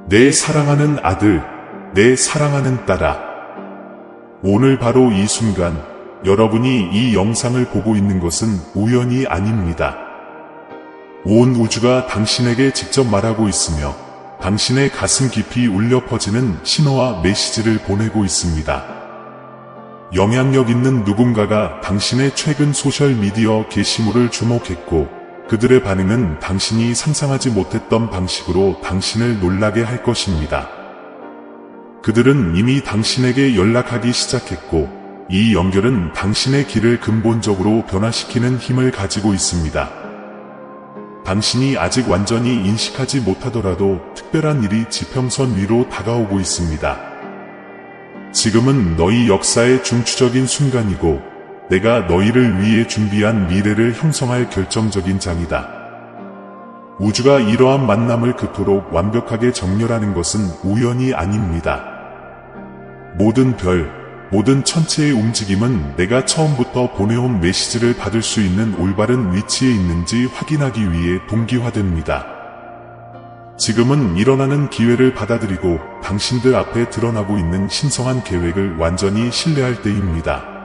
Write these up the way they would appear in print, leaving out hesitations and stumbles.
내 사랑하는 아들, 내 사랑하는 딸아. 오늘 바로 이 순간 여러분이 이 영상을 보고 있는 것은 우연이 아닙니다. 온 우주가 당신에게 직접 말하고 있으며 당신의 가슴 깊이 울려 퍼지는 신호와 메시지를 보내고 있습니다. 영향력 있는 누군가가 당신의 최근 소셜미디어 게시물을 주목했고 그들의 반응은 당신이 상상하지 못했던 방식으로 당신을 놀라게 할 것입니다. 그들은 이미 당신에게 연락하기 시작했고 이 연결은 당신의 길을 근본적으로 변화시키는 힘을 가지고 있습니다. 당신이 아직 완전히 인식하지 못하더라도 특별한 일이 지평선 위로 다가오고 있습니다. 지금은 너희 역사의 중추적인 순간이고 내가 너희를 위해 준비한 미래를 형성할 결정적인 장이다. 우주가 이러한 만남을 그토록 완벽하게 정렬하는 것은 우연이 아닙니다. 모든 별, 모든 천체의 움직임은 내가 처음부터 보내온 메시지를 받을 수 있는 올바른 위치에 있는지 확인하기 위해 동기화됩니다. 지금은 일어나는 기회를 받아들이고 당신들 앞에 드러나고 있는 신성한 계획을 완전히 신뢰할 때입니다.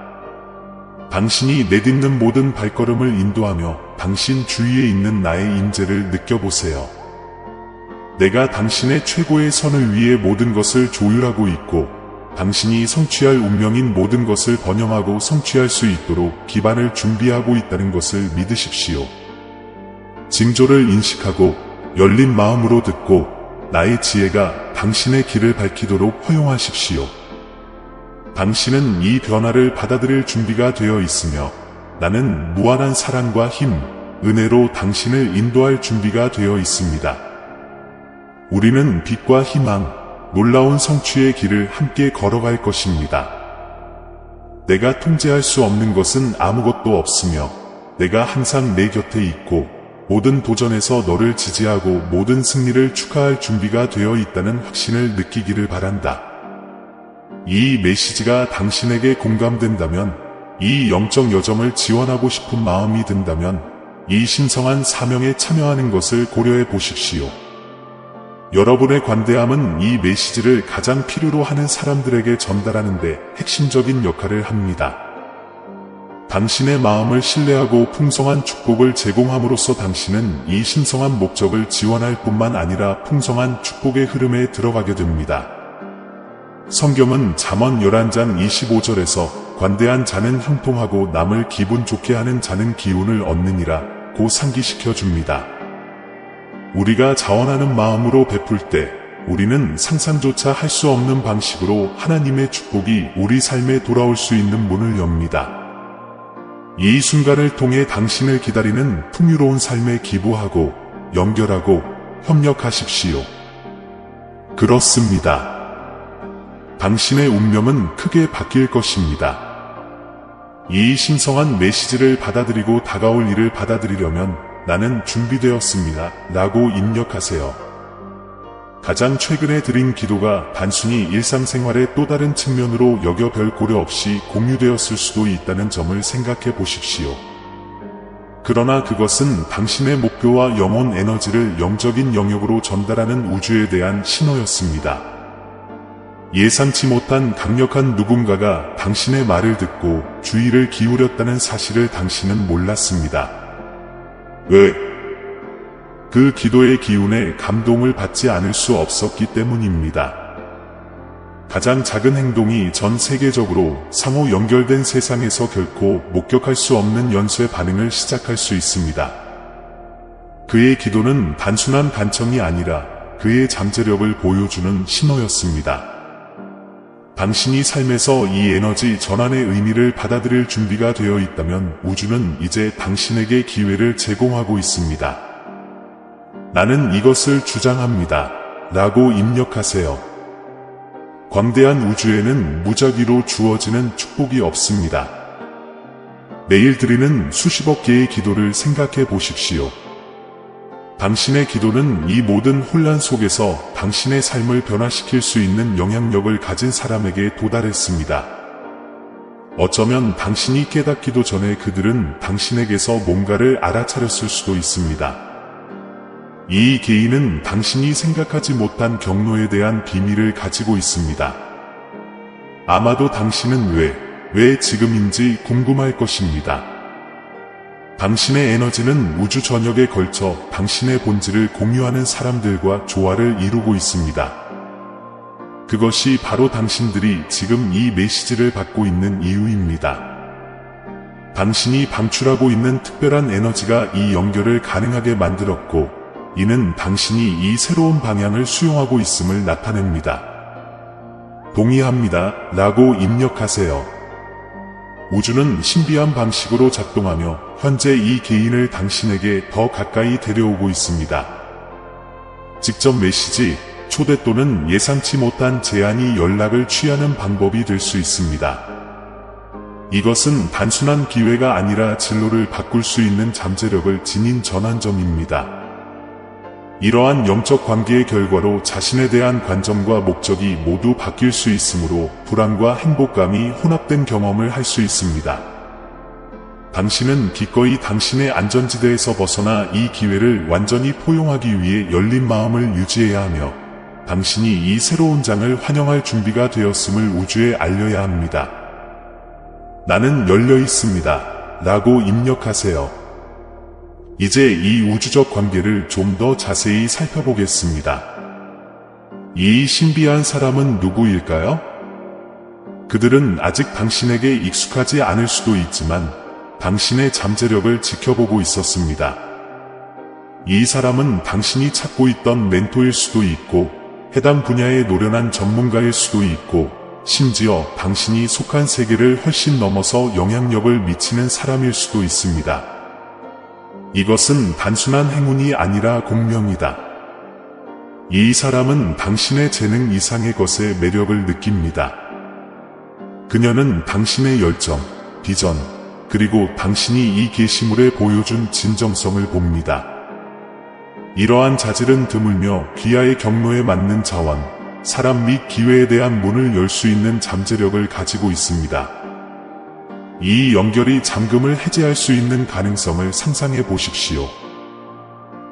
당신이 내딛는 모든 발걸음을 인도하며 당신 주위에 있는 나의 임재를 느껴보세요. 내가 당신의 최고의 선을 위해 모든 것을 조율하고 있고 당신이 성취할 운명인 모든 것을 번영하고 성취할 수 있도록 기반을 준비하고 있다는 것을 믿으십시오. 징조를 인식하고 열린 마음으로 듣고 나의 지혜가 당신의 길을 밝히도록 허용하십시오. 당신은 이 변화를 받아들일 준비가 되어 있으며 나는 무한한 사랑과 힘, 은혜로 당신을 인도할 준비가 되어 있습니다. 우리는 빛과 희망, 놀라운 성취의 길을 함께 걸어갈 것입니다. 내가 통제할 수 없는 것은 아무것도 없으며 내가 항상 내 곁에 있고 모든 도전에서 너를 지지하고 모든 승리를 축하할 준비가 되어 있다는 확신을 느끼기를 바란다. 이 메시지가 당신에게 공감된다면, 이 영적 여정을 지원하고 싶은 마음이 든다면 이 신성한 사명에 참여하는 것을 고려해 보십시오. 여러분의 관대함은 이 메시지를 가장 필요로 하는 사람들에게 전달하는 데 핵심적인 역할을 합니다. 당신의 마음을 신뢰하고 풍성한 축복을 제공함으로써 당신은 이 신성한 목적을 지원할 뿐만 아니라 풍성한 축복의 흐름에 들어가게 됩니다. 성경은 잠언 11장 25절에서 관대한 자는 형통하고 남을 기분 좋게 하는 자는 기운을 얻느니라 고 상기시켜 줍니다. 우리가 자원하는 마음으로 베풀 때 우리는 상상조차 할 수 없는 방식으로 하나님의 축복이 우리 삶에 돌아올 수 있는 문을 엽니다. 이 순간을 통해 당신을 기다리는 풍요로운 삶에 기부하고 연결하고 협력하십시오. 그렇습니다. 당신의 운명은 크게 바뀔 것입니다. 이 신성한 메시지를 받아들이고 다가올 일을 받아들이려면 나는 준비되었습니다 라고 입력하세요. 가장 최근에 드린 기도가 단순히 일상생활의 또 다른 측면으로 여겨 별 고려 없이 공유되었을 수도 있다는 점을 생각해 보십시오. 그러나 그것은 당신의 목표와 영혼 에너지를 영적인 영역으로 전달하는 우주에 대한 신호였습니다. 예상치 못한 강력한 누군가가 당신의 말을 듣고 주의를 기울였다는 사실을 당신은 몰랐습니다. 왜? 그 기도의 기운에 감동을 받지 않을 수 없었기 때문입니다. 가장 작은 행동이 전 세계적으로 상호 연결된 세상에서 결코 목격할 수 없는 연쇄 반응을 시작할 수 있습니다. 그의 기도는 단순한 간청이 아니라 그의 잠재력을 보여주는 신호였습니다. 당신이 삶에서 이 에너지 전환의 의미를 받아들일 준비가 되어 있다면 우주는 이제 당신에게 기회를 제공하고 있습니다. 나는 이것을 주장합니다 라고 입력하세요. 광대한 우주에는 무작위로 주어지는 축복이 없습니다. 매일 드리는 수십억 개의 기도를 생각해 보십시오. 당신의 기도는 이 모든 혼란 속에서 당신의 삶을 변화시킬 수 있는 영향력을 가진 사람에게 도달했습니다. 어쩌면 당신이 깨닫기도 전에 그들은 당신에게서 뭔가를 알아차렸을 수도 있습니다. 이 개인은 당신이 생각하지 못한 경로에 대한 비밀을 가지고 있습니다. 아마도 당신은 왜 지금인지 궁금할 것입니다. 당신의 에너지는 우주 전역에 걸쳐 당신의 본질을 공유하는 사람들과 조화를 이루고 있습니다. 그것이 바로 당신들이 지금 이 메시지를 받고 있는 이유입니다. 당신이 방출하고 있는 특별한 에너지가 이 연결을 가능하게 만들었고, 이는 당신이 이 새로운 방향을 수용하고 있음을 나타냅니다. 동의합니다. 라고 입력하세요. 우주는 신비한 방식으로 작동하며 현재 이 개인을 당신에게 더 가까이 데려오고 있습니다. 직접 메시지, 초대 또는 예상치 못한 제안이 연락을 취하는 방법이 될 수 있습니다. 이것은 단순한 기회가 아니라 진로를 바꿀 수 있는 잠재력을 지닌 전환점입니다. 이러한 영적 관계의 결과로 자신에 대한 관점과 목적이 모두 바뀔 수 있으므로 불안과 행복감이 혼합된 경험을 할 수 있습니다. 당신은 기꺼이 당신의 안전지대에서 벗어나 이 기회를 완전히 포용하기 위해 열린 마음을 유지해야 하며, 당신이 이 새로운 장을 환영할 준비가 되었음을 우주에 알려야 합니다. 나는 열려 있습니다. 라고 입력하세요. 이제 이 우주적 관계를 좀 더 자세히 살펴보겠습니다. 이 신비한 사람은 누구일까요? 그들은 아직 당신에게 익숙하지 않을 수도 있지만 당신의 잠재력을 지켜보고 있었습니다. 이 사람은 당신이 찾고 있던 멘토일 수도 있고, 해당 분야의 노련한 전문가일 수도 있고, 심지어 당신이 속한 세계를 훨씬 넘어서 영향력을 미치는 사람일 수도 있습니다. 이것은 단순한 행운이 아니라 공명이다. 이 사람은 당신의 재능 이상의 것에 매력을 느낍니다. 그녀는 당신의 열정, 비전, 그리고 당신이 이 게시물에 보여준 진정성을 봅니다. 이러한 자질은 드물며 귀하의 경로에 맞는 자원, 사람 및 기회에 대한 문을 열 수 있는 잠재력을 가지고 있습니다. 이 연결이 잠금을 해제할 수 있는 가능성을 상상해 보십시오.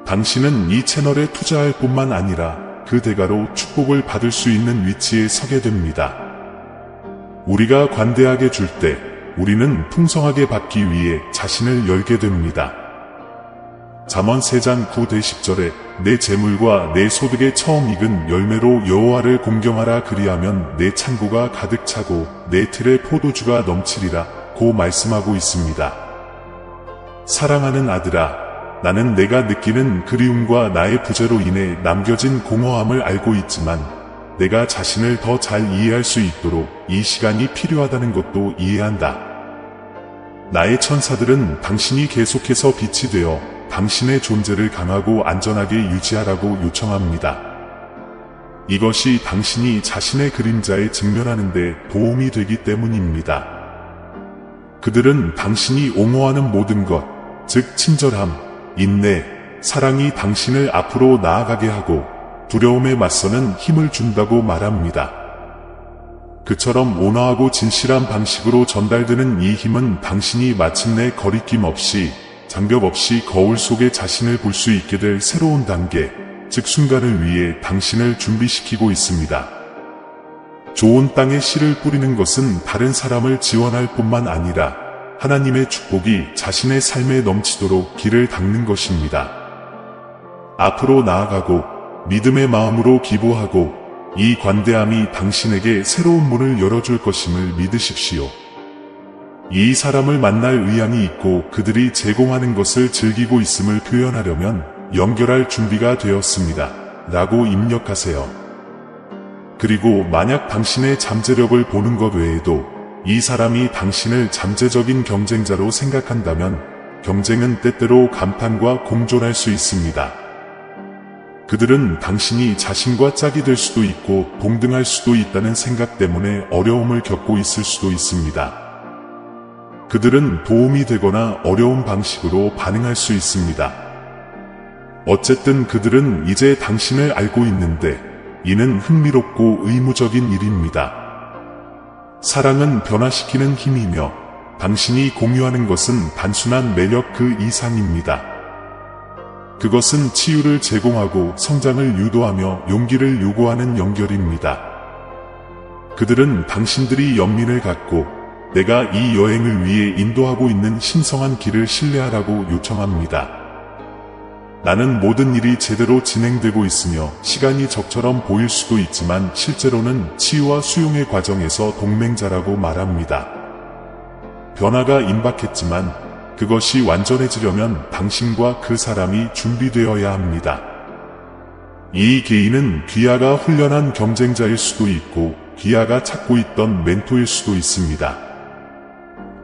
당신은 이 채널에 투자할 뿐만 아니라 그 대가로 축복을 받을 수 있는 위치에 서게 됩니다. 우리가 관대하게 줄 때 우리는 풍성하게 받기 위해 자신을 열게 됩니다. 잠언 3장 9-10절에 내 재물과 내 소득의 처음 익은 열매로 여호와를 공경하라, 그리하면 내 창고가 가득 차고 내 틀에 포도주가 넘치리라 고 말씀하고 있습니다. 사랑하는 아들아, 나는 내가 느끼는 그리움과 나의 부재로 인해 남겨진 공허함을 알고 있지만 내가 자신을 더 잘 이해할 수 있도록 이 시간이 필요하다는 것도 이해한다. 나의 천사들은 당신이 계속해서 빛이 되어 당신의 존재를 강하고 안전하게 유지하라고 요청합니다. 이것이 당신이 자신의 그림자에 직면하는 데 도움이 되기 때문입니다. 그들은 당신이 옹호하는 모든 것, 즉 친절함, 인내, 사랑이 당신을 앞으로 나아가게 하고 두려움에 맞서는 힘을 준다고 말합니다. 그처럼 온화하고 진실한 방식으로 전달되는 이 힘은 당신이 마침내 거리낌 없이, 장벽 없이 거울 속에 자신을 볼 수 있게 될 새로운 단계, 즉 순간을 위해 당신을 준비시키고 있습니다. 좋은 땅에 씨를 뿌리는 것은 다른 사람을 지원할 뿐만 아니라 하나님의 축복이 자신의 삶에 넘치도록 길을 닦는 것입니다. 앞으로 나아가고 믿음의 마음으로 기도하고 이 관대함이 당신에게 새로운 문을 열어줄 것임을 믿으십시오. 이 사람을 만날 의향이 있고 그들이 제공하는 것을 즐기고 있음을 표현하려면 연결할 준비가 되었습니다. 라고 입력하세요. 그리고 만약 당신의 잠재력을 보는 것 외에도 이 사람이 당신을 잠재적인 경쟁자로 생각한다면 경쟁은 때때로 감탄과 공존할 수 있습니다. 그들은 당신이 자신과 짝이 될 수도 있고 동등할 수도 있다는 생각 때문에 어려움을 겪고 있을 수도 있습니다. 그들은 도움이 되거나 어려운 방식으로 반응할 수 있습니다. 어쨌든 그들은 이제 당신을 알고 있는데 이는 흥미롭고 의무적인 일입니다. 사랑은 변화시키는 힘이며 당신이 공유하는 것은 단순한 매력 그 이상입니다. 그것은 치유를 제공하고 성장을 유도하며 용기를 요구하는 연결입니다. 그들은 당신들이 연민을 갖고 내가 이 여행을 위해 인도하고 있는 신성한 길을 신뢰하라고 요청합니다. 나는 모든 일이 제대로 진행되고 있으며 시간이 적처럼 보일 수도 있지만 실제로는 치유와 수용의 과정에서 동맹자라고 말합니다. 변화가 임박했지만 그것이 완전해지려면 당신과 그 사람이 준비되어야 합니다. 이 개인은 귀하가 훈련한 경쟁자일 수도 있고 귀하가 찾고 있던 멘토일 수도 있습니다.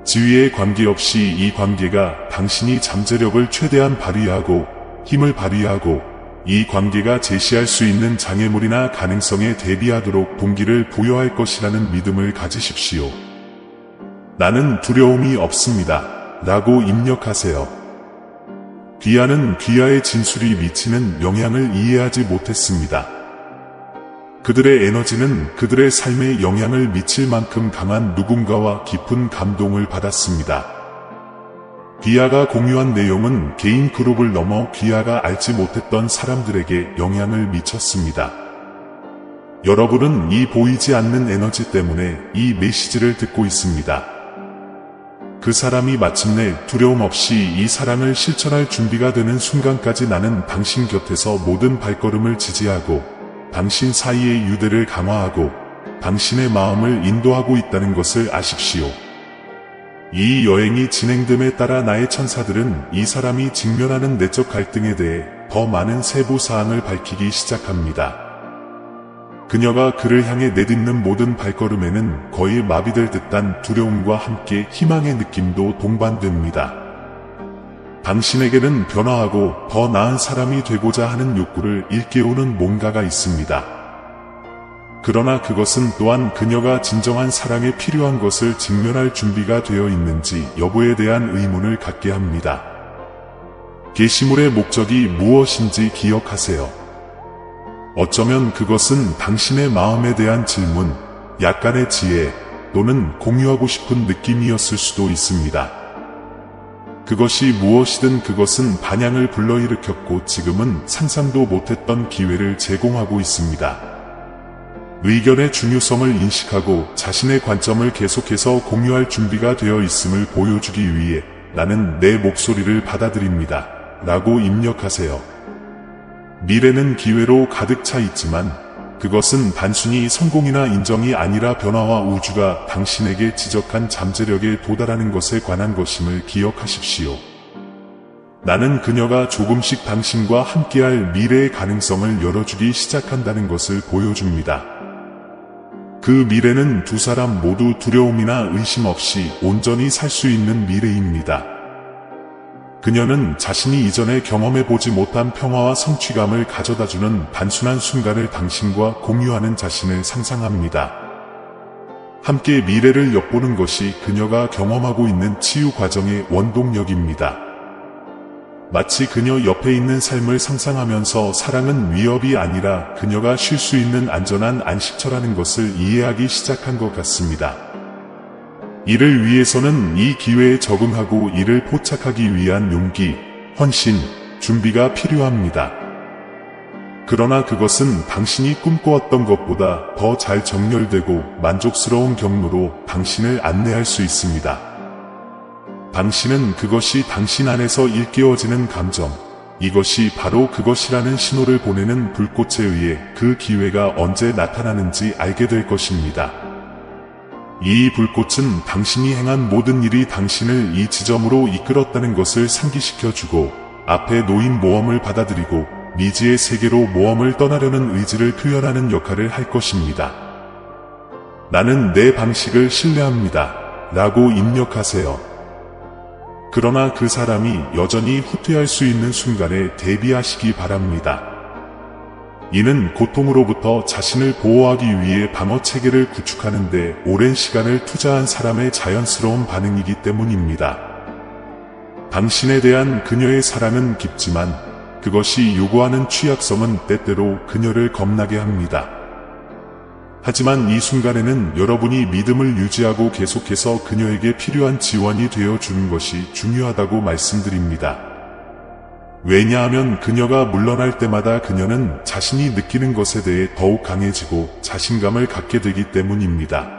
지위에 관계없이 이 관계가 당신이 잠재력을 최대한 발휘하고 힘을 발휘하고 이 관계가 제시할 수 있는 장애물이나 가능성에 대비하도록 동기를 부여할 것이라는 믿음을 가지십시오. 나는 두려움이 없습니다. 라고 입력하세요. 귀하는 귀하의 진술이 미치는 영향을 이해하지 못했습니다. 그들의 에너지는 그들의 삶에 영향을 미칠 만큼 강한 누군가와 깊은 감동을 받았습니다. 귀하가 공유한 내용은 개인 그룹을 넘어 귀하가 알지 못했던 사람들에게 영향을 미쳤습니다. 여러분은 이 보이지 않는 에너지 때문에 이 메시지를 듣고 있습니다. 그 사람이 마침내 두려움 없이 이 사랑을 실천할 준비가 되는 순간까지 나는 당신 곁에서 모든 발걸음을 지지하고 당신 사이의 유대를 강화하고 당신의 마음을 인도하고 있다는 것을 아십시오. 이 여행이 진행됨에 따라 나의 천사들은 이 사람이 직면하는 내적 갈등에 대해 더 많은 세부 사항을 밝히기 시작합니다. 그녀가 그를 향해 내딛는 모든 발걸음에는 거의 마비될 듯한 두려움과 함께 희망의 느낌도 동반됩니다. 당신에게는 변화하고 더 나은 사람이 되고자 하는 욕구를 일깨우는 뭔가가 있습니다. 그러나 그것은 또한 그녀가 진정한 사랑에 필요한 것을 직면할 준비가 되어 있는지 여부에 대한 의문을 갖게 합니다. 게시물의 목적이 무엇인지 기억하세요. 어쩌면 그것은 당신의 마음에 대한 질문, 약간의 지혜 또는 공유하고 싶은 느낌이었을 수도 있습니다. 그것이 무엇이든 그것은 반향을 불러일으켰고 지금은 상상도 못했던 기회를 제공하고 있습니다. 의견의 중요성을 인식하고 자신의 관점을 계속해서 공유할 준비가 되어 있음을 보여주기 위해 나는 내 목소리를 받아들입니다. 라고 입력하세요. 미래는 기회로 가득 차 있지만 그것은 단순히 성공이나 인정이 아니라 변화와 우주가 당신에게 지적한 잠재력에 도달하는 것에 관한 것임을 기억하십시오. 나는 그녀가 조금씩 당신과 함께할 미래의 가능성을 열어주기 시작한다는 것을 보여줍니다. 그 미래는 두 사람 모두 두려움이나 의심 없이 온전히 살 수 있는 미래입니다. 그녀는 자신이 이전에 경험해보지 못한 평화와 성취감을 가져다주는 단순한 순간을 당신과 공유하는 자신을 상상합니다. 함께 미래를 엿보는 것이 그녀가 경험하고 있는 치유 과정의 원동력입니다. 마치 그녀 옆에 있는 삶을 상상하면서 사랑은 위협이 아니라 그녀가 쉴 수 있는 안전한 안식처라는 것을 이해하기 시작한 것 같습니다. 이를 위해서는 이 기회에 적응하고 이를 포착하기 위한 용기, 헌신, 준비가 필요합니다. 그러나 그것은 당신이 꿈꿔왔던 것보다 더 잘 정렬되고 만족스러운 경로로 당신을 안내할 수 있습니다. 당신은 그것이 당신 안에서 일깨워지는 감정, 이것이 바로 그것이라는 신호를 보내는 불꽃에 의해 그 기회가 언제 나타나는지 알게 될 것입니다. 이 불꽃은 당신이 행한 모든 일이 당신을 이 지점으로 이끌었다는 것을 상기시켜주고 앞에 놓인 모험을 받아들이고 미지의 세계로 모험을 떠나려는 의지를 표현하는 역할을 할 것입니다. 나는 내 방식을 신뢰합니다. 라고 입력하세요. 그러나 그 사람이 여전히 후퇴할 수 있는 순간에 대비하시기 바랍니다. 이는 고통으로부터 자신을 보호하기 위해 방어 체계를 구축하는 데 오랜 시간을 투자한 사람의 자연스러운 반응이기 때문입니다. 당신에 대한 그녀의 사랑은 깊지만 그것이 요구하는 취약성은 때때로 그녀를 겁나게 합니다. 하지만 이 순간에는 여러분이 믿음을 유지하고 계속해서 그녀에게 필요한 지원이 되어 주는 것이 중요하다고 말씀드립니다. 왜냐하면 그녀가 물러날 때마다 그녀는 자신이 느끼는 것에 대해 더욱 강해지고 자신감을 갖게 되기 때문입니다.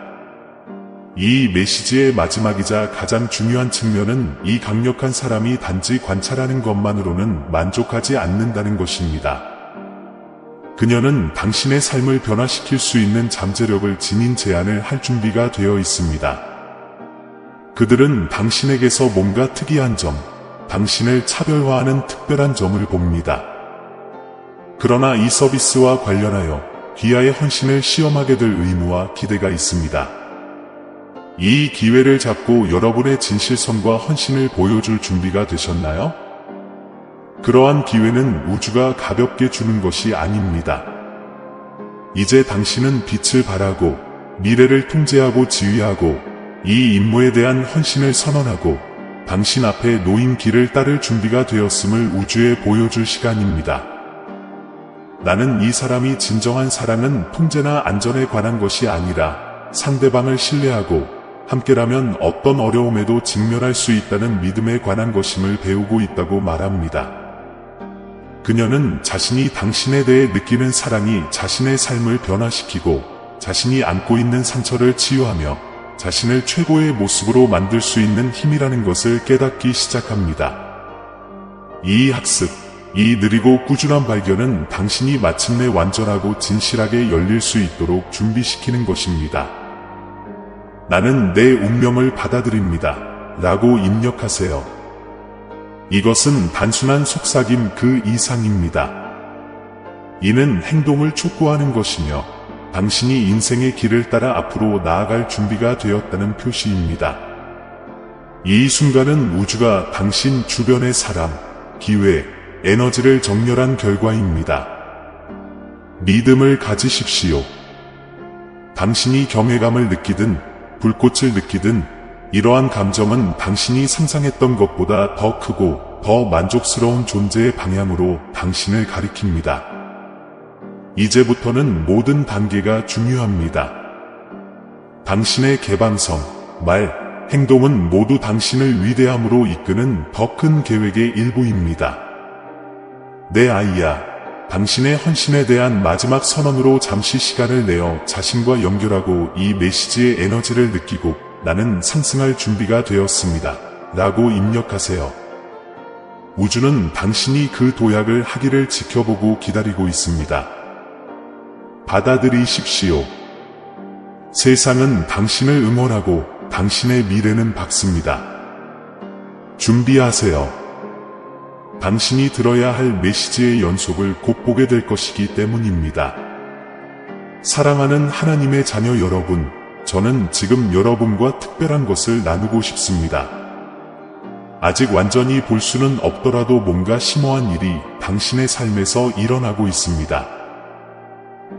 이 메시지의 마지막이자 가장 중요한 측면은 이 강력한 사람이 단지 관찰하는 것만으로는 만족하지 않는다는 것입니다. 그녀는 당신의 삶을 변화시킬 수 있는 잠재력을 지닌 제안을 할 준비가 되어 있습니다. 그들은 당신에게서 뭔가 특이한 점, 당신을 차별화하는 특별한 점을 봅니다. 그러나 이 서비스와 관련하여 귀하의 헌신을 시험하게 될 의무와 기대가 있습니다. 이 기회를 잡고 여러분의 진실성과 헌신을 보여줄 준비가 되셨나요? 그러한 기회는 우주가 가볍게 주는 것이 아닙니다. 이제 당신은 빛을 발하고 미래를 통제하고 지휘하고 이 임무에 대한 헌신을 선언하고 당신 앞에 놓인 길을 따를 준비가 되었음을 우주에 보여줄 시간입니다. 나는 이 사람이 진정한 사랑은 통제나 안전에 관한 것이 아니라 상대방을 신뢰하고 함께라면 어떤 어려움에도 직면할 수 있다는 믿음에 관한 것임을 배우고 있다고 말합니다. 그녀는 자신이 당신에 대해 느끼는 사랑이 자신의 삶을 변화시키고 자신이 안고 있는 상처를 치유하며 자신을 최고의 모습으로 만들 수 있는 힘이라는 것을 깨닫기 시작합니다. 이 학습, 이 느리고 꾸준한 발견은 당신이 마침내 완전하고 진실하게 열릴 수 있도록 준비시키는 것입니다. 나는 내 운명을 받아들입니다. 라고 입력하세요. 이것은 단순한 속삭임 그 이상입니다. 이는 행동을 촉구하는 것이며 당신이 인생의 길을 따라 앞으로 나아갈 준비가 되었다는 표시입니다. 이 순간은 우주가 당신 주변의 사람, 기회, 에너지를 정렬한 결과입니다. 믿음을 가지십시오. 당신이 경외감을 느끼든 불꽃을 느끼든 이러한 감정은 당신이 상상했던 것보다 더 크고 더 만족스러운 존재의 방향으로 당신을 가리킵니다. 이제부터는 모든 단계가 중요합니다. 당신의 개방성, 말, 행동은 모두 당신을 위대함으로 이끄는 더 큰 계획의 일부입니다. 내 아이야, 당신의 헌신에 대한 마지막 선언으로 잠시 시간을 내어 자신과 연결하고 이 메시지의 에너지를 느끼고 나는 상승할 준비가 되었습니다. 라고 입력하세요. 우주는 당신이 그 도약을 하기를 지켜보고 기다리고 있습니다. 받아들이십시오. 세상은 당신을 응원하고 당신의 미래는 밝습니다. 준비하세요. 당신이 들어야 할 메시지의 연속을 곧 보게 될 것이기 때문입니다. 사랑하는 하나님의 자녀 여러분, 저는 지금 여러분과 특별한 것을 나누고 싶습니다. 아직 완전히 볼 수는 없더라도 뭔가 심오한 일이 당신의 삶에서 일어나고 있습니다.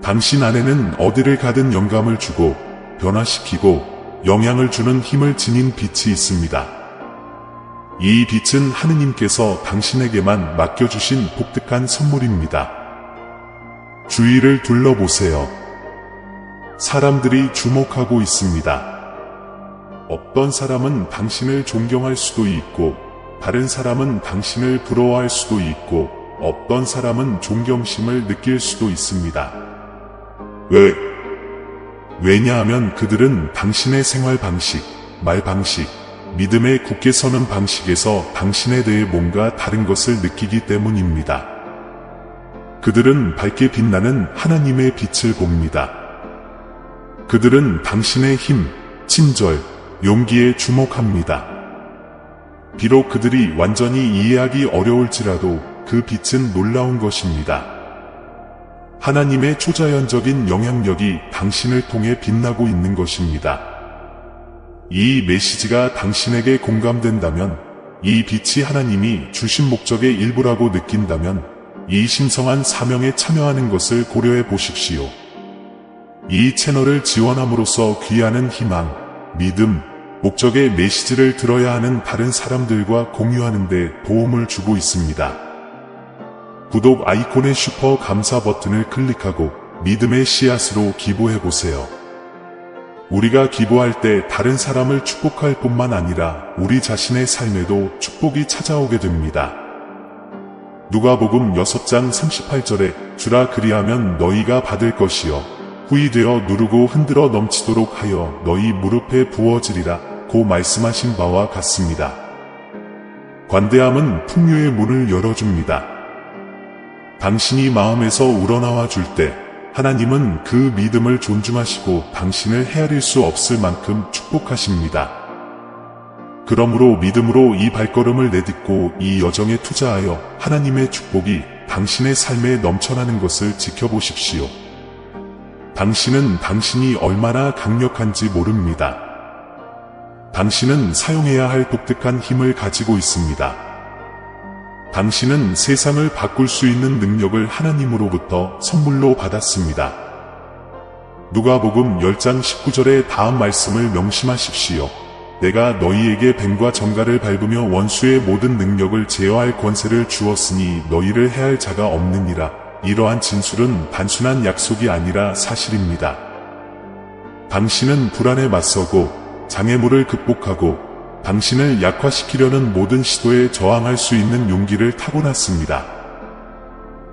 당신 안에는 어디를 가든 영감을 주고 변화시키고 영향을 주는 힘을 지닌 빛이 있습니다. 이 빛은 하느님께서 당신에게만 맡겨주신 독특한 선물입니다. 주위를 둘러보세요. 사람들이 주목하고 있습니다. 어떤 사람은 당신을 존경할 수도 있고, 다른 사람은 당신을 부러워할 수도 있고, 어떤 사람은 존경심을 느낄 수도 있습니다. 왜냐하면 그들은 당신의 생활 방식, 말 방식, 믿음에 굳게 서는 방식에서 당신에 대해 뭔가 다른 것을 느끼기 때문입니다. 그들은 밝게 빛나는 하나님의 빛을 봅니다. 그들은 당신의 힘, 친절, 용기에 주목합니다. 비록 그들이 완전히 이해하기 어려울지라도 그 빛은 놀라운 것입니다. 하나님의 초자연적인 영향력이 당신을 통해 빛나고 있는 것입니다. 이 메시지가 당신에게 공감된다면, 이 빛이 하나님이 주신 목적의 일부라고 느낀다면, 이 신성한 사명에 참여하는 것을 고려해 보십시오. 이 채널을 지원함으로써 귀하는 희망, 믿음, 목적의 메시지를 들어야 하는 다른 사람들과 공유하는 데 도움을 주고 있습니다. 구독 아이콘의 슈퍼 감사 버튼을 클릭하고 믿음의 씨앗으로 기부해 보세요. 우리가 기부할 때 다른 사람을 축복할 뿐만 아니라 우리 자신의 삶에도 축복이 찾아오게 됩니다. 누가복음 6장 38절에 주라 그리하면 너희가 받을 것이요 후이 되어 누르고 흔들어 넘치도록 하여 너희 무릎에 부어지리라 고 말씀하신 바와 같습니다. 관대함은 풍요의 문을 열어줍니다. 당신이 마음에서 우러나와 줄 때 하나님은 그 믿음을 존중하시고 당신을 헤아릴 수 없을 만큼 축복하십니다. 그러므로 믿음으로 이 발걸음을 내딛고 이 여정에 투자하여 하나님의 축복이 당신의 삶에 넘쳐나는 것을 지켜보십시오. 당신은 당신이 얼마나 강력한지 모릅니다. 당신은 사용해야 할 독특한 힘을 가지고 있습니다. 당신은 세상을 바꿀 수 있는 능력을 하나님으로부터 선물로 받았습니다. 누가복음 10장 19절의 다음 말씀을 명심하십시오. 내가 너희에게 뱀과 정갈을 밟으며 원수의 모든 능력을 제어할 권세를 주었으니 너희를 해할 자가 없느니라. 이러한 진술은 단순한 약속이 아니라 사실입니다. 당신은 불안에 맞서고 장애물을 극복하고 당신을 약화시키려는 모든 시도에 저항할 수 있는 용기를 타고났습니다.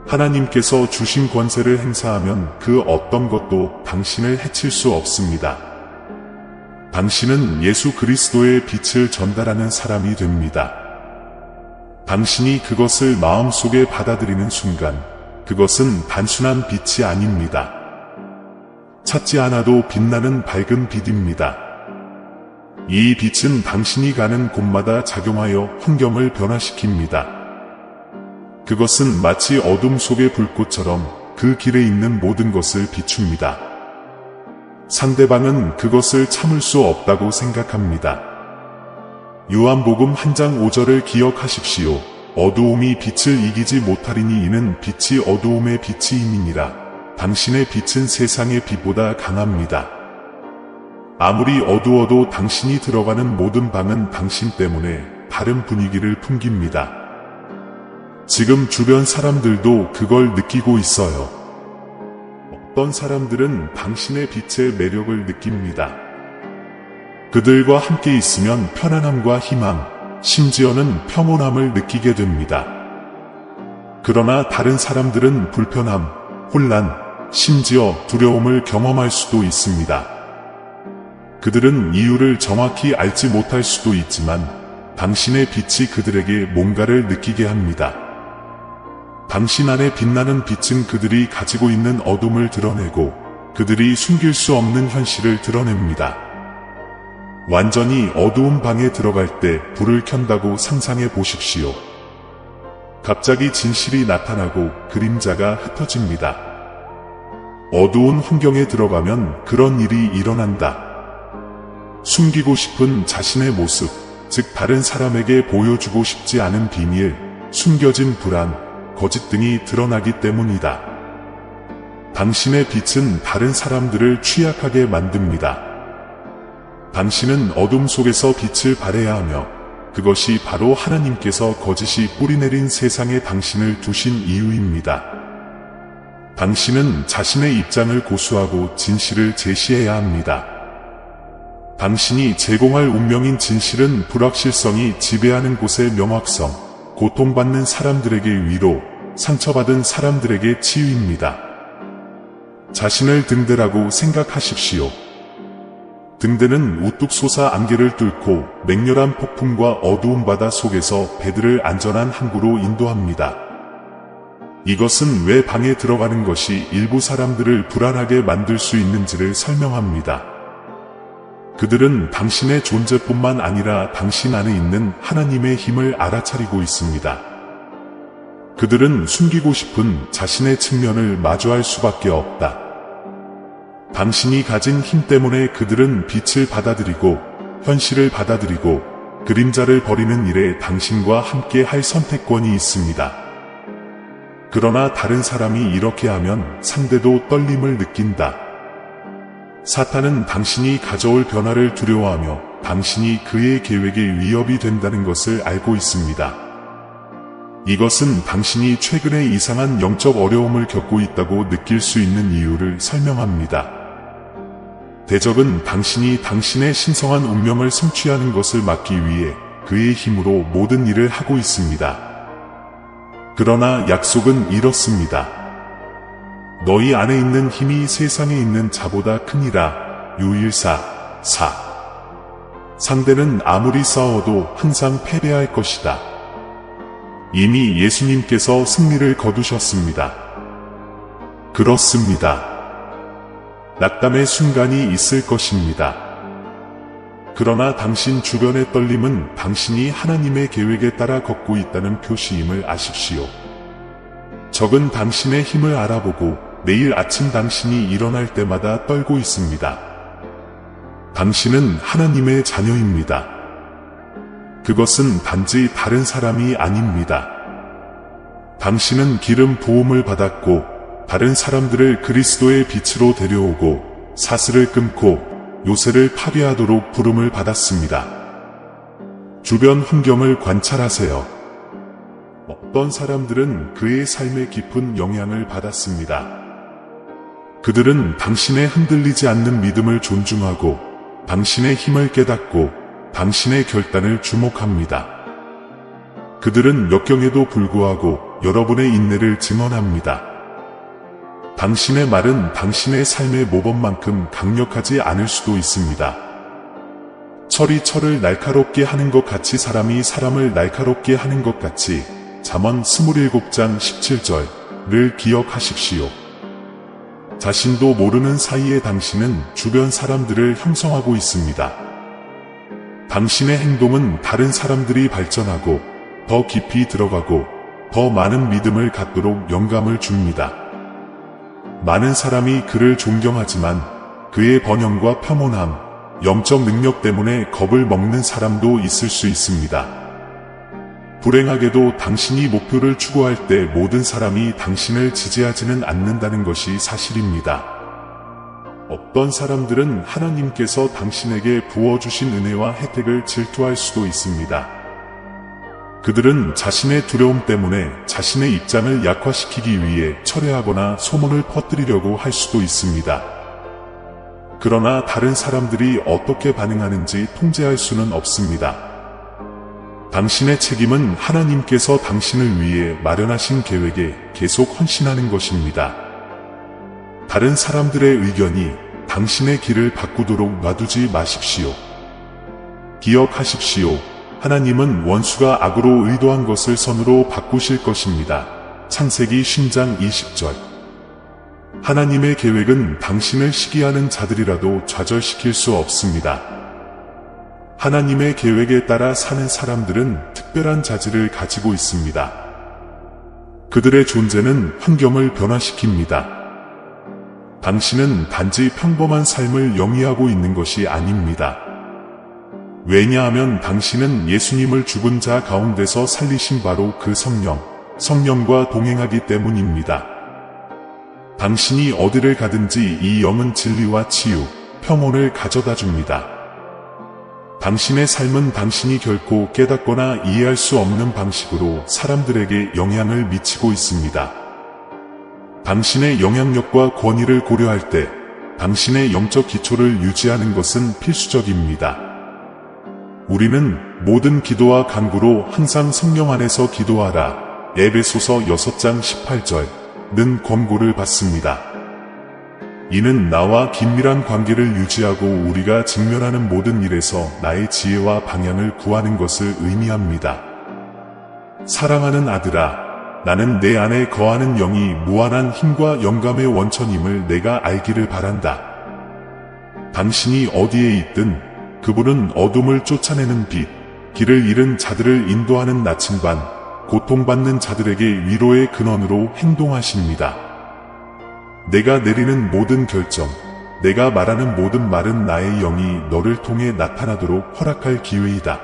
하나님께서 주신 권세를 행사하면 그 어떤 것도 당신을 해칠 수 없습니다. 당신은 예수 그리스도의 빛을 전달하는 사람이 됩니다. 당신이 그것을 마음속에 받아들이는 순간 그것은 단순한 빛이 아닙니다. 찾지 않아도 빛나는 밝은 빛입니다. 이 빛은 당신이 가는 곳마다 작용하여 환경을 변화시킵니다. 그것은 마치 어둠 속의 불꽃처럼 그 길에 있는 모든 것을 비춥니다. 상대방은 그것을 참을 수 없다고 생각합니다. 요한복음 1장 5절을 기억하십시오. 어두움이 빛을 이기지 못하리니 이는 빛이 어두움의 빛이 임이니라. 당신의 빛은 세상의 빛보다 강합니다. 아무리 어두워도 당신이 들어가는 모든 방은 당신 때문에 다른 분위기를 풍깁니다. 지금 주변 사람들도 그걸 느끼고 있어요. 어떤 사람들은 당신의 빛의 매력을 느낍니다. 그들과 함께 있으면 편안함과 희망, 심지어는 평온함을 느끼게 됩니다. 그러나 다른 사람들은 불편함, 혼란, 심지어 두려움을 경험할 수도 있습니다. 그들은 이유를 정확히 알지 못할 수도 있지만 당신의 빛이 그들에게 뭔가를 느끼게 합니다. 당신 안에 빛나는 빛은 그들이 가지고 있는 어둠을 드러내고 그들이 숨길 수 없는 현실을 드러냅니다. 완전히 어두운 방에 들어갈 때 불을 켠다고 상상해 보십시오. 갑자기 진실이 나타나고 그림자가 흩어집니다. 어두운 환경에 들어가면 그런 일이 일어난다. 숨기고 싶은 자신의 모습, 즉 다른 사람에게 보여주고 싶지 않은 비밀, 숨겨진 불안, 거짓 등이 드러나기 때문이다. 당신의 빛은 다른 사람들을 취약하게 만듭니다. 당신은 어둠 속에서 빛을 발해야 하며 그것이 바로 하나님께서 거짓이 뿌리내린 세상에 당신을 두신 이유입니다. 당신은 자신의 입장을 고수하고 진실을 제시해야 합니다. 당신이 제공할 운명인 진실은 불확실성이 지배하는 곳의 명확성, 고통받는 사람들에게 위로, 상처받은 사람들에게 치유입니다. 자신을 등대라고 생각하십시오. 등대는 우뚝 솟아 안개를 뚫고 맹렬한 폭풍과 어두운 바다 속에서 배들을 안전한 항구로 인도합니다. 이것은 왜 방에 들어가는 것이 일부 사람들을 불안하게 만들 수 있는지를 설명합니다. 그들은 당신의 존재뿐만 아니라 당신 안에 있는 하나님의 힘을 알아차리고 있습니다. 그들은 숨기고 싶은 자신의 측면을 마주할 수밖에 없다. 당신이 가진 힘 때문에 그들은 빛을 받아들이고 현실을 받아들이고 그림자를 버리는 일에 당신과 함께 할 선택권이 있습니다. 그러나 다른 사람이 이렇게 하면 상대도 떨림을 느낀다. 사탄은 당신이 가져올 변화를 두려워하며 당신이 그의 계획에 위협이 된다는 것을 알고 있습니다. 이것은 당신이 최근에 이상한 영적 어려움을 겪고 있다고 느낄 수 있는 이유를 설명합니다. 대적은 당신이 당신의 신성한 운명을 성취하는 것을 막기 위해 그의 힘으로 모든 일을 하고 있습니다. 그러나 약속은 이렇습니다. 너희 안에 있는 힘이 세상에 있는 자보다 크니라. 요일사 4. 상대는 아무리 싸워도 항상 패배할 것이다. 이미 예수님께서 승리를 거두셨습니다. 그렇습니다. 낙담의 순간이 있을 것입니다. 그러나 당신 주변의 떨림은 당신이 하나님의 계획에 따라 걷고 있다는 표시임을 아십시오. 적은 당신의 힘을 알아보고 내일 아침 당신이 일어날 때마다 떨고 있습니다. 당신은 하나님의 자녀입니다. 그것은 단지 다른 사람이 아닙니다. 당신은 기름 부음을 받았고 다른 사람들을 그리스도의 빛으로 데려오고 사슬을 끊고 요새를 파괴하도록 부름을 받았습니다. 주변 환경을 관찰하세요. 어떤 사람들은 그의 삶에 깊은 영향을 받았습니다. 그들은 당신의 흔들리지 않는 믿음을 존중하고 당신의 힘을 깨닫고 당신의 결단을 주목합니다. 그들은 역경에도 불구하고 여러분의 인내를 증언합니다. 당신의 말은 당신의 삶의 모범만큼 강력하지 않을 수도 있습니다. 철이 철을 날카롭게 하는 것 같이 사람이 사람을 날카롭게 하는 것 같이 잠언 27장 17절을 기억하십시오. 자신도 모르는 사이에 당신은 주변 사람들을 형성하고 있습니다. 당신의 행동은 다른 사람들이 발전하고 더 깊이 들어가고 더 많은 믿음을 갖도록 영감을 줍니다. 많은 사람이 그를 존경하지만 그의 번영과 평온함, 영적 능력 때문에 겁을 먹는 사람도 있을 수 있습니다. 불행하게도 당신이 목표를 추구할 때 모든 사람이 당신을 지지하지는 않는다는 것이 사실입니다. 어떤 사람들은 하나님께서 당신에게 부어주신 은혜와 혜택을 질투할 수도 있습니다. 그들은 자신의 두려움 때문에 자신의 입장을 약화시키기 위해 철회하거나 소문을 퍼뜨리려고 할 수도 있습니다. 그러나 다른 사람들이 어떻게 반응하는지 통제할 수는 없습니다. 당신의 책임은 하나님께서 당신을 위해 마련하신 계획에 계속 헌신하는 것입니다. 다른 사람들의 의견이 당신의 길을 바꾸도록 놔두지 마십시오. 기억하십시오. 하나님은 원수가 악으로 의도한 것을 선으로 바꾸실 것입니다. 창세기 10장 20절. 하나님의 계획은 당신을 시기하는 자들이라도 좌절시킬 수 없습니다. 하나님의 계획에 따라 사는 사람들은 특별한 자질을 가지고 있습니다. 그들의 존재는 환경을 변화시킵니다. 당신은 단지 평범한 삶을 영위하고 있는 것이 아닙니다. 왜냐하면 당신은 예수님을 죽은 자 가운데서 살리신 바로 그 성령과 동행하기 때문입니다. 당신이 어디를 가든지 이 영은 진리와 치유, 평온을 가져다 줍니다. 당신의 삶은 당신이 결코 깨닫거나 이해할 수 없는 방식으로 사람들에게 영향을 미치고 있습니다. 당신의 영향력과 권위를 고려할 때 당신의 영적 기초를 유지하는 것은 필수적입니다. 우리는 모든 기도와 간구로 항상 성령 안에서 기도하라. 에베소서 6장 18절는 권고를 받습니다. 이는 나와 긴밀한 관계를 유지하고 우리가 직면하는 모든 일에서 나의 지혜와 방향을 구하는 것을 의미합니다. 사랑하는 아들아, 나는 내 안에 거하는 영이 무한한 힘과 영감의 원천임을 내가 알기를 바란다. 당신이 어디에 있든 그분은 어둠을 쫓아내는 빛, 길을 잃은 자들을 인도하는 나침반, 고통받는 자들에게 위로의 근원으로 행동하십니다. 내가 내리는 모든 결정, 내가 말하는 모든 말은 나의 영이 너를 통해 나타나도록 허락할 기회이다.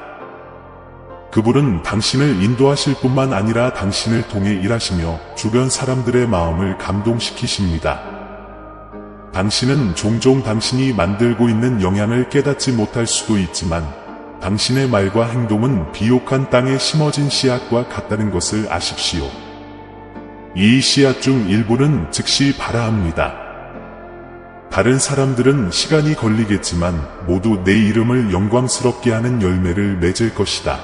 그분은 당신을 인도하실 뿐만 아니라 당신을 통해 일하시며 주변 사람들의 마음을 감동시키십니다. 당신은 종종 당신이 만들고 있는 영향을 깨닫지 못할 수도 있지만 당신의 말과 행동은 비옥한 땅에 심어진 씨앗과 같다는 것을 아십시오. 이 씨앗 중 일부는 즉시 발아합니다. 다른 사람들은 시간이 걸리겠지만 모두 내 이름을 영광스럽게 하는 열매를 맺을 것이다.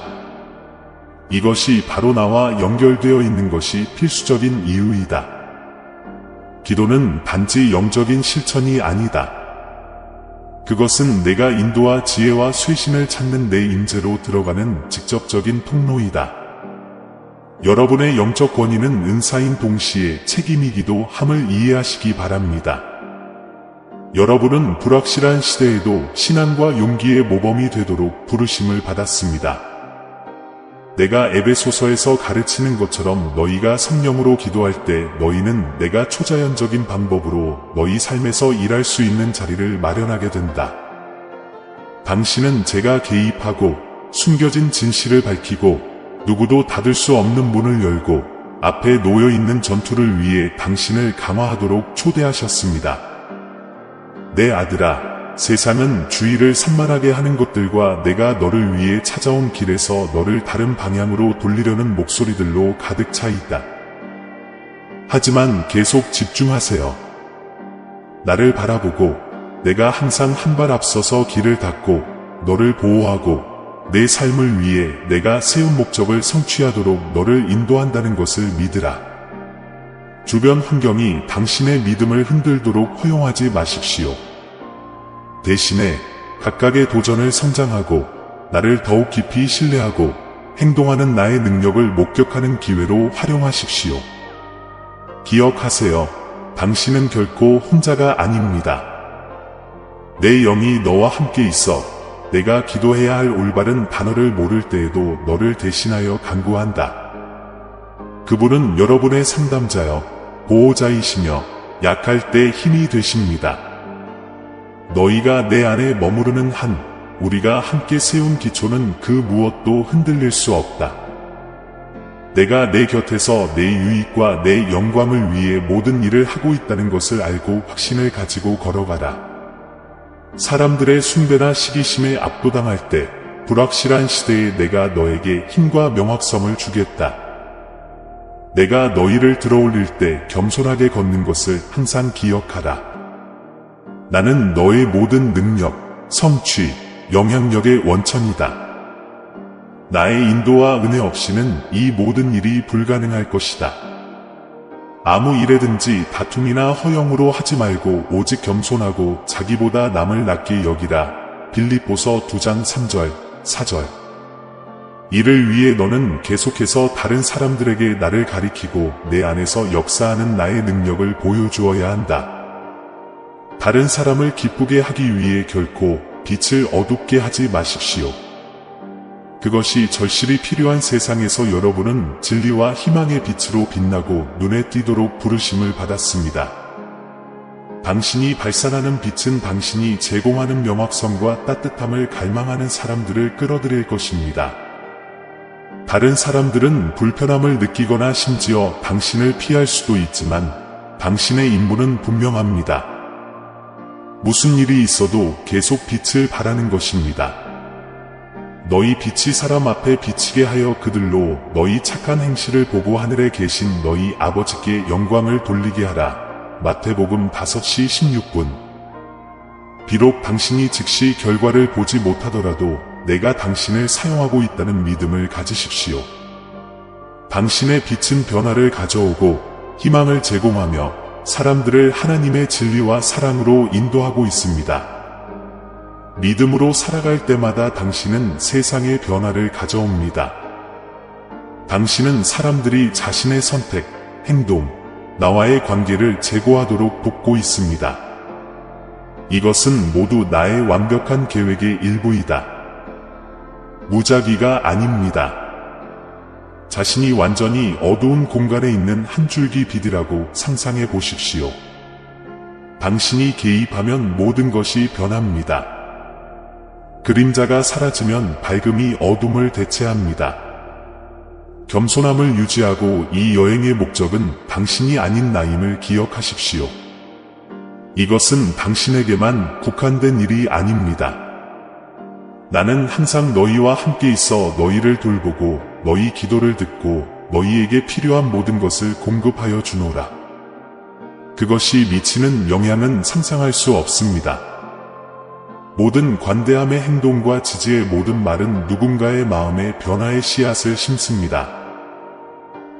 이것이 바로 나와 연결되어 있는 것이 필수적인 이유이다. 기도는 단지 영적인 실천이 아니다. 그것은 내가 인도와 지혜와 쇄신을 찾는 내 임재로 들어가는 직접적인 통로이다. 여러분의 영적 권위는 은사인 동시에 책임이기도 함을 이해하시기 바랍니다. 여러분은 불확실한 시대에도 신앙과 용기의 모범이 되도록 부르심을 받았습니다. 내가 에베소서에서 가르치는 것처럼 너희가 성령으로 기도할 때 너희는 내가 초자연적인 방법으로 너희 삶에서 일할 수 있는 자리를 마련하게 된다. 당신은 제가 개입하고 숨겨진 진실을 밝히고 누구도 닫을 수 없는 문을 열고 앞에 놓여있는 전투를 위해 당신을 강화하도록 초대하셨습니다. 내 아들아, 세상은 주의를 산만하게 하는 것들과 내가 너를 위해 찾아온 길에서 너를 다른 방향으로 돌리려는 목소리들로 가득 차 있다. 하지만 계속 집중하세요. 나를 바라보고 내가 항상 한 발 앞서서 길을 닫고 너를 보호하고 내 삶을 위해 내가 세운 목적을 성취하도록 너를 인도한다는 것을 믿으라. 주변 환경이 당신의 믿음을 흔들도록 허용하지 마십시오. 대신에 각각의 도전을 성장하고 나를 더욱 깊이 신뢰하고 행동하는 나의 능력을 목격하는 기회로 활용하십시오. 기억하세요. 당신은 결코 혼자가 아닙니다. 내 영이 너와 함께 있어 내가 기도해야 할 올바른 단어를 모를 때에도 너를 대신하여 간구한다. 그분은 여러분의 상담자여 보호자이시며 약할 때 힘이 되십니다. 너희가 내 안에 머무르는 한 우리가 함께 세운 기초는 그 무엇도 흔들릴 수 없다. 내가 내 곁에서 내 유익과 내 영광을 위해 모든 일을 하고 있다는 것을 알고 확신을 가지고 걸어가라. 사람들의 숭배나 시기심에 압도당할 때 불확실한 시대에 내가 너에게 힘과 명확성을 주겠다. 내가 너희를 들어올릴 때 겸손하게 걷는 것을 항상 기억하라. 나는 너의 모든 능력, 성취, 영향력의 원천이다. 나의 인도와 은혜 없이는 이 모든 일이 불가능할 것이다. 아무 일에든지 다툼이나 허영으로 하지 말고 오직 겸손하고 자기보다 남을 낮게 여기라. 빌립보서 2장 3절, 4절. 이를 위해 너는 계속해서 다른 사람들에게 나를 가리키고 내 안에서 역사하는 나의 능력을 보여주어야 한다. 다른 사람을 기쁘게 하기 위해 결코 빛을 어둡게 하지 마십시오. 그것이 절실히 필요한 세상에서 여러분은 진리와 희망의 빛으로 빛나고 눈에 띄도록 부르심을 받았습니다. 당신이 발산하는 빛은 당신이 제공하는 명확성과 따뜻함을 갈망하는 사람들을 끌어들일 것입니다. 다른 사람들은 불편함을 느끼거나 심지어 당신을 피할 수도 있지만 당신의 임무는 분명합니다. 무슨 일이 있어도 계속 빛을 발하는 것입니다. 너희 빛이 사람 앞에 비치게 하여 그들로 너희 착한 행실을 보고 하늘에 계신 너희 아버지께 영광을 돌리게 하라. 마태복음 5시 16분. 비록 당신이 즉시 결과를 보지 못하더라도 내가 당신을 사용하고 있다는 믿음을 가지십시오. 당신의 빛은 변화를 가져오고 희망을 제공하며 사람들을 하나님의 진리와 사랑으로 인도하고 있습니다. 믿음으로 살아갈 때마다 당신은 세상의 변화를 가져옵니다. 당신은 사람들이 자신의 선택, 행동, 나와의 관계를 제고하도록 돕고 있습니다. 이것은 모두 나의 완벽한 계획의 일부이다. 무작위가 아닙니다. 자신이 완전히 어두운 공간에 있는 한 줄기 빛이라고 상상해 보십시오. 당신이 개입하면 모든 것이 변합니다. 그림자가 사라지면 밝음이 어둠을 대체합니다. 겸손함을 유지하고 이 여행의 목적은 당신이 아닌 나임을 기억하십시오. 이것은 당신에게만 국한된 일이 아닙니다. 나는 항상 너희와 함께 있어 너희를 돌보고 너희 기도를 듣고 너희에게 필요한 모든 것을 공급하여 주노라. 그것이 미치는 영향은 상상할 수 없습니다. 모든 관대함의 행동과 지지의 모든 말은 누군가의 마음에 변화의 씨앗을 심습니다.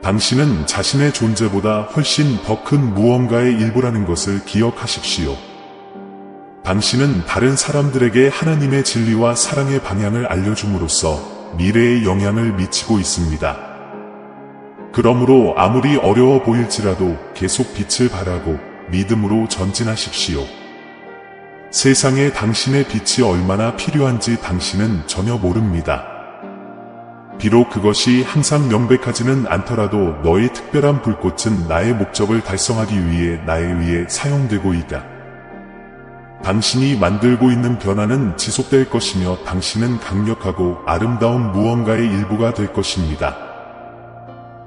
당신은 자신의 존재보다 훨씬 더 큰 무언가의 일부라는 것을 기억하십시오. 당신은 다른 사람들에게 하나님의 진리와 사랑의 방향을 알려줌으로써 미래에 영향을 미치고 있습니다. 그러므로 아무리 어려워 보일지라도 계속 빛을 발하고 믿음으로 전진하십시오. 세상에 당신의 빛이 얼마나 필요한지 당신은 전혀 모릅니다. 비록 그것이 항상 명백하지는 않더라도 너의 특별한 불꽃은 나의 목적을 달성하기 위해 나에 의해 사용되고 있다. 당신이 만들고 있는 변화는 지속될 것이며 당신은 강력하고 아름다운 무언가의 일부가 될 것입니다.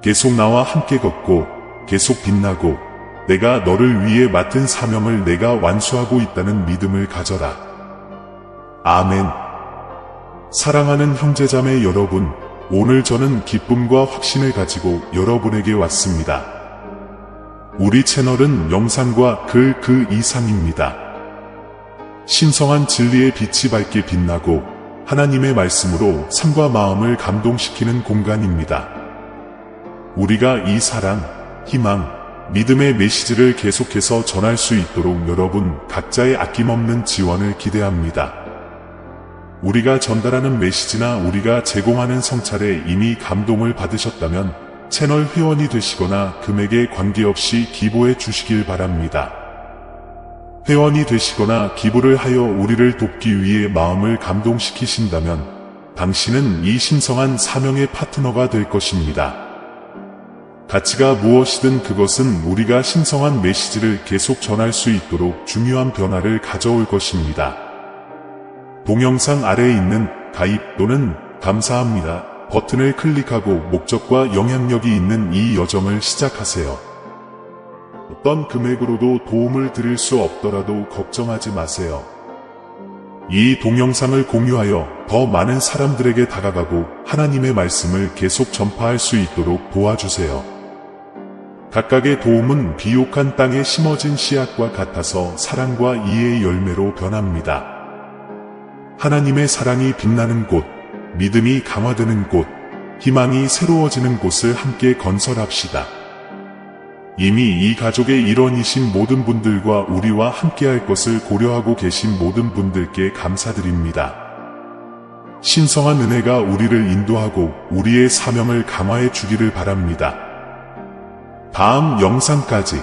계속 나와 함께 걷고 계속 빛나고 내가 너를 위해 맡은 사명을 내가 완수하고 있다는 믿음을 가져라. 아멘. 사랑하는 형제자매 여러분, 오늘 저는 기쁨과 확신을 가지고 여러분에게 왔습니다. 우리 채널은 영상과 글 그 이상입니다. 신성한 진리의 빛이 밝게 빛나고 하나님의 말씀으로 삶과 마음을 감동시키는 공간입니다. 우리가 이 사랑, 희망, 믿음의 메시지를 계속해서 전할 수 있도록 여러분 각자의 아낌없는 지원을 기대합니다. 우리가 전달하는 메시지나 우리가 제공하는 성찰에 이미 감동을 받으셨다면 채널 회원이 되시거나 금액에 관계없이 기부해 주시길 바랍니다. 회원이 되시거나 기부를 하여 우리를 돕기 위해 마음을 감동시키신다면 당신은 이 신성한 사명의 파트너가 될 것입니다. 가치가 무엇이든 그것은 우리가 신성한 메시지를 계속 전할 수 있도록 중요한 변화를 가져올 것입니다. 동영상 아래에 있는 가입 또는 감사합니다 버튼을 클릭하고 목적과 영향력이 있는 이 여정을 시작하세요. 어떤 금액으로도 도움을 드릴 수 없더라도 걱정하지 마세요. 이 동영상을 공유하여 더 많은 사람들에게 다가가고 하나님의 말씀을 계속 전파할 수 있도록 도와주세요. 각각의 도움은 비옥한 땅에 심어진 씨앗과 같아서 사랑과 이해의 열매로 변합니다. 하나님의 사랑이 빛나는 곳, 믿음이 강화되는 곳, 희망이 새로워지는 곳을 함께 건설합시다. 이미 이 가족의 일원이신 모든 분들과 우리와 함께할 것을 고려하고 계신 모든 분들께 감사드립니다. 신성한 은혜가 우리를 인도하고 우리의 사명을 강화해 주기를 바랍니다. 다음 영상까지